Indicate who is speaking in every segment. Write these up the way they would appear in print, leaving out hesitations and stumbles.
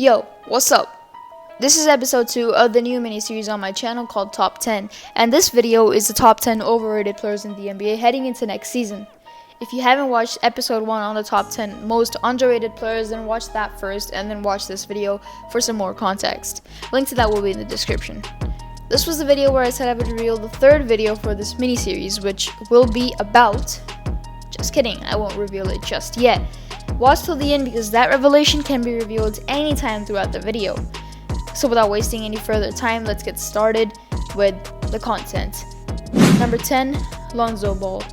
Speaker 1: Yo, what's up? This is episode 2 of the new mini-series on my channel called Top 10, and this video is the top 10 overrated players in the NBA heading into next season. If you haven't watched episode 1 on the top 10 most underrated players, then watch that first and then watch this video for some more context. Link to that will be in the description. This was the video where I said I would reveal the third video for this mini-series, which will be about... Just kidding, I won't reveal it just yet. Watch till the end because that revelation can be revealed anytime throughout the video. So without wasting any further time, let's get started with the content. Number 10, Lonzo Ball.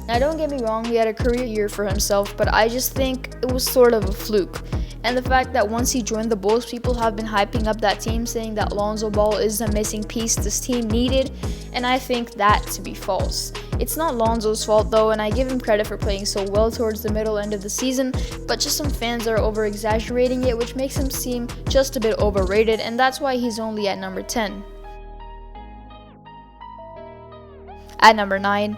Speaker 1: Now don't get me wrong, he had a career year for himself, but I just think it was sort of a fluke. And the fact that once he joined the Bulls, people have been hyping up that team, saying that Lonzo Ball is the missing piece this team needed, and I think that to be false. It's not Lonzo's fault though, and I give him credit for playing so well towards the middle end of the season, but just some fans are over-exaggerating it, which makes him seem just a bit overrated, and that's why he's only at number 10. At number 9,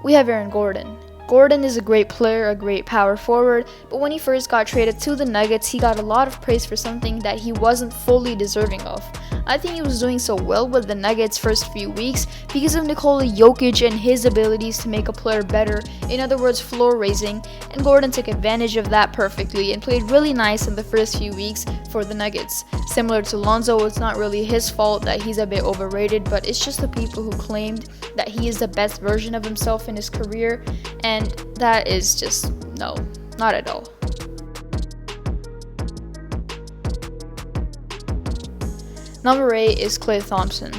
Speaker 1: we have Aaron Gordon. Gordon is a great player, a great power forward, but when he first got traded to the Nuggets, he got a lot of praise for something that he wasn't fully deserving of. I think he was doing so well with the Nuggets' first few weeks because of Nikola Jokic and his abilities to make a player better, in other words, floor raising, and Gordon took advantage of that perfectly and played really nice in the first few weeks for the Nuggets. Similar to Lonzo, it's not really his fault that he's a bit overrated, but it's just the people who claimed that he is the best version of himself in his career, and that is just, no, not at all. Number 8 is Klay Thompson.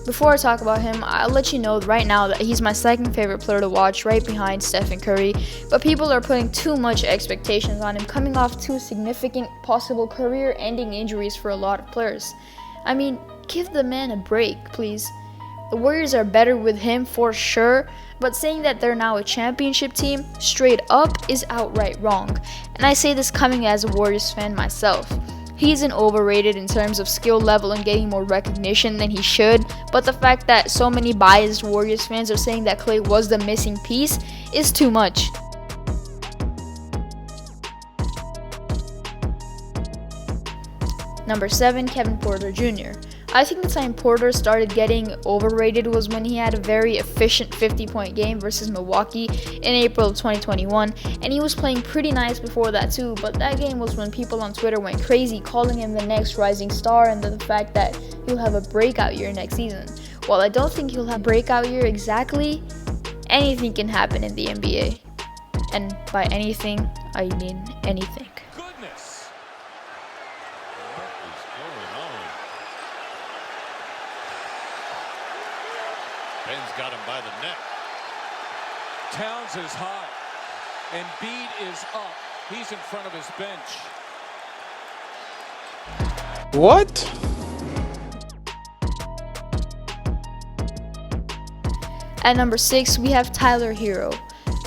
Speaker 1: Before I talk about him, I'll let you know right now that he's my second favorite player to watch, right behind Stephen Curry, but people are putting too much expectations on him, coming off 2 significant possible career-ending injuries for a lot of players. I mean, give the man a break, please. The Warriors are better with him for sure, but saying that they're now a championship team straight up is outright wrong, and I say this coming as a Warriors fan myself. He isn't overrated in terms of skill level and getting more recognition than he should, but the fact that so many biased Warriors fans are saying that Klay was the missing piece is too much. Number 7, Kevin Porter Jr. I think the time Porter started getting overrated was when he had a very efficient 50-point game versus Milwaukee in April of 2021, and he was playing pretty nice before that too, but that game was when people on Twitter went crazy calling him the next rising star and the fact that he'll have a breakout year next season. While I don't think he'll have a breakout year exactly, anything can happen in the NBA. And by anything, I mean anything.
Speaker 2: Ben's got him by the neck.
Speaker 3: Towns is hot, and Beal is up. He's in front of his bench.
Speaker 4: What?
Speaker 1: At number 6, we have Tyler Herro.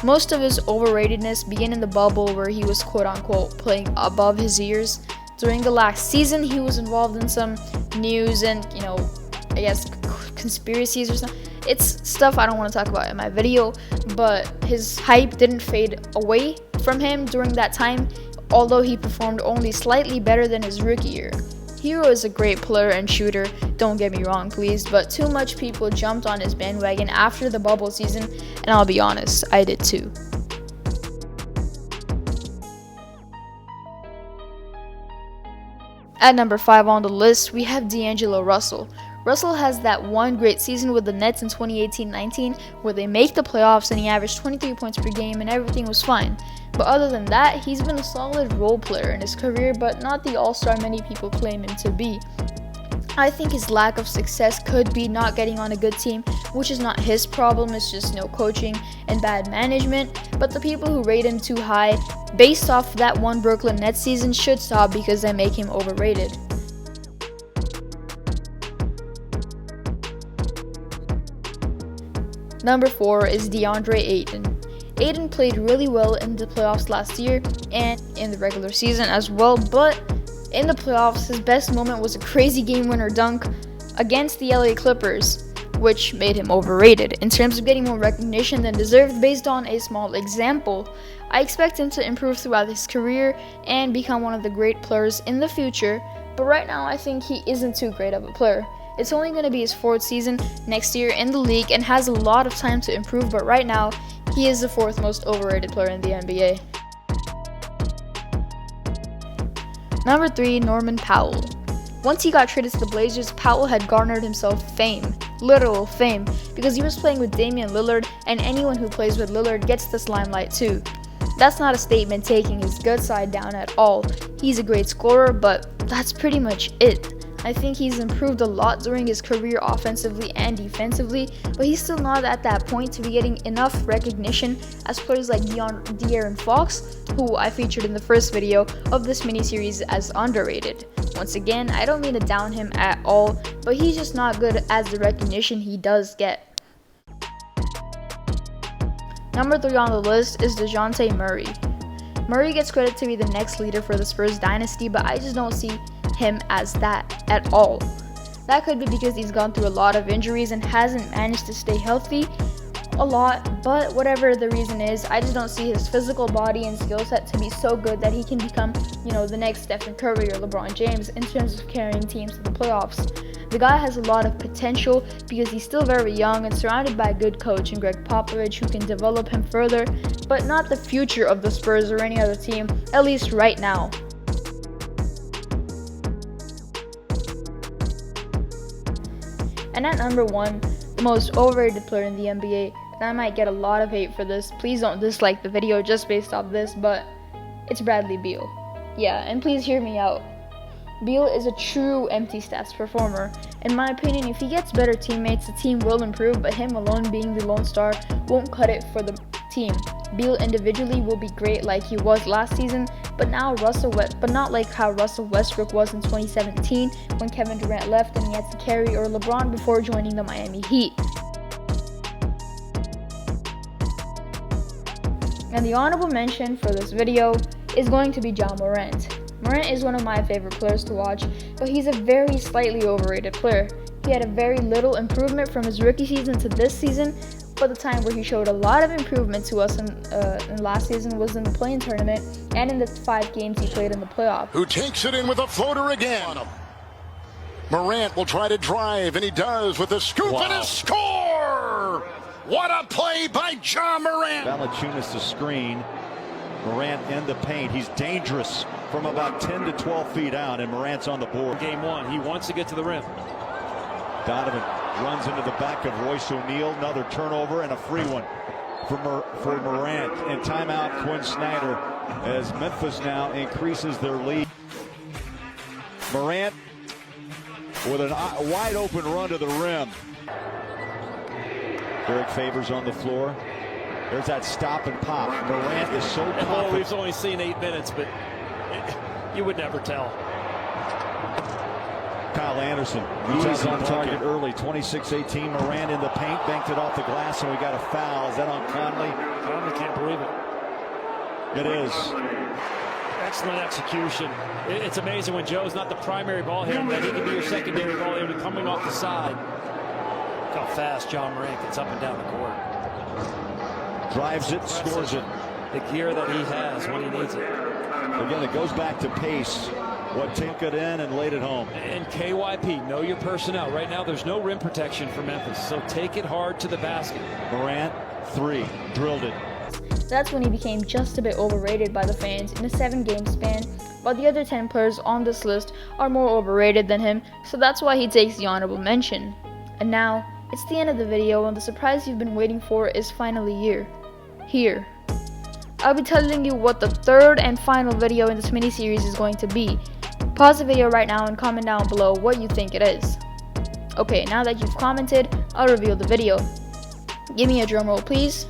Speaker 1: Most of his overratedness began in the bubble where he was quote-unquote playing above his years. During the last season, he was involved in some news and, I guess conspiracies or something. It's stuff I don't want to talk about in my video, but his hype didn't fade away from him during that time, although he performed only slightly better than his rookie year. Herro is a great player and shooter, don't get me wrong please, but too much people jumped on his bandwagon after the bubble season, and I'll be honest, I did too. At number 5 on the list, we have D'Angelo Russell. Russell has that one great season with the Nets in 2018-19 where they make the playoffs and he averaged 23 points per game and everything was fine. But other than that, he's been a solid role player in his career, but not the all-star many people claim him to be. I think his lack of success could be not getting on a good team, which is not his problem, it's just no coaching and bad management, but the people who rate him too high based off that one Brooklyn Nets season should stop because they make him overrated. Number 4 is DeAndre Ayton. Ayton played really well in the playoffs last year and in the regular season as well, but in the playoffs, his best moment was a crazy game-winner dunk against the LA Clippers. which made him overrated. In terms of getting more recognition than deserved based on a small example, I expect him to improve throughout his career and become one of the great players in the future, but right now I think he isn't too great of a player. It's only going to be his 4th season next year in the league and has a lot of time to improve, but right now he is the 4th most overrated player in the NBA. Number 3, Norman Powell. Once he got traded to the Blazers, Powell had garnered himself fame, literal fame, because he was playing with Damian Lillard, and anyone who plays with Lillard gets this limelight too. That's not a statement taking his good side down at all. He's a great scorer, but that's pretty much it. I think he's improved a lot during his career offensively and defensively, but he's still not at that point to be getting enough recognition as players like De'Aaron Fox, who I featured in the first video of this miniseries as underrated. Once again, I don't mean to down him at all, but he's just not good as the recognition he does get. Number 3 on the list is DeJounte Murray. Murray gets credit to be the next leader for the Spurs dynasty, but I just don't see him as that at all. That could be because he's gone through a lot of injuries and hasn't managed to stay healthy a lot, but whatever the reason is, I just don't see his physical body and skill set to be so good that he can become, the next Stephen Curry or LeBron James in terms of carrying teams to the playoffs. The guy has a lot of potential because he's still very young and surrounded by a good coach in Greg Popovich who can develop him further, but not the future of the Spurs or any other team, at least right now. And at number 1, the most overrated player in the NBA, and I might get a lot of hate for this, please don't dislike the video just based off this, but it's Bradley Beal. Yeah, and please hear me out. Beal is a true empty stats performer. In my opinion, if he gets better teammates, the team will improve, but him alone being the lone star won't cut it for the team. Beal individually will be great like he was last season, but not like how Russell Westbrook was in 2017 when Kevin Durant left and he had to carry or LeBron before joining the Miami Heat. And the honorable mention for this video is going to be Ja Morant. Morant is one of my favorite players to watch, but he's a very slightly overrated player. He had a very little improvement from his rookie season to this season, but the time where he showed a lot of improvement to us in last season was in the play-in tournament and in the 5 games he played in the playoffs.
Speaker 2: Who takes it in with a floater again. Morant will try to drive, and he does with a scoop and a score! What a play by Ja Morant!
Speaker 4: Valanciunas to screen. Morant in the paint. He's dangerous from about 10 to 12 feet out, and Morant's on the board.
Speaker 5: Game 1, he wants to get to the rim.
Speaker 4: Donovan runs into the back of Royce O'Neal. Another turnover and a free one for Morant. And timeout, Quinn Snyder, as Memphis now increases their lead. Morant with a wide open run to the rim. Derek Favors on the floor. There's that stop and pop. Morant is so confident.
Speaker 5: We've only seen 8 minutes, but you would never tell.
Speaker 4: Kyle Anderson, he's on target early, 26-18. Morant in the paint, banked it off the glass, and we got a foul. Is that on Conley?
Speaker 5: Conley can't believe it.
Speaker 4: It is.
Speaker 5: Excellent execution. It's amazing when Joe's not the primary ball hitter, that he can be your secondary ball hitter coming off the side. Look how fast Ja Morant gets up and down the court.
Speaker 4: Drives it, scores it.
Speaker 5: The gear that he has when he needs it.
Speaker 4: Again, it goes back to pace. What took it in and laid it home.
Speaker 5: And KYP, know your personnel. Right now, there's no rim protection for Memphis, so take it hard to the basket.
Speaker 4: Morant, 3, drilled it.
Speaker 1: That's when he became just a bit overrated by the fans in a 7-game span, while the other 10 players on this list are more overrated than him, so that's why he takes the honorable mention. And now, it's the end of the video, and the surprise you've been waiting for is finally here. I'll be telling you what the 3rd and final video in this mini-series is going to be. Pause the video right now and comment down below what you think it is. Okay, now that you've commented, I'll reveal the video. Give me a drum roll, please.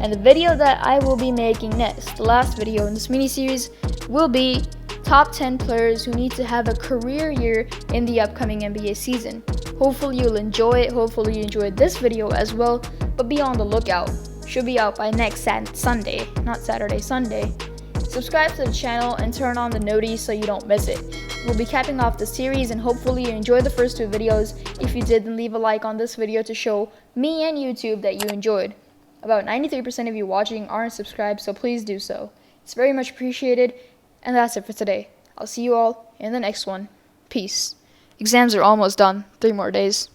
Speaker 1: And the video that I will be making next, the last video in this mini-series, will be top 10 players who need to have a career year in the upcoming NBA season. Hopefully you'll enjoy it, hopefully you enjoyed this video as well, but be on the lookout. Should be out by next Sunday, not Saturday, Sunday. Subscribe to the channel and turn on the noties so you don't miss it. We'll be capping off the series and hopefully you enjoyed the first 2 videos. If you did, then leave a like on this video to show me and YouTube that you enjoyed. About 93% of you watching aren't subscribed, so please do so. It's very much appreciated, and that's it for today. I'll see you all in the next one. Peace. Exams are almost done. 3 more days.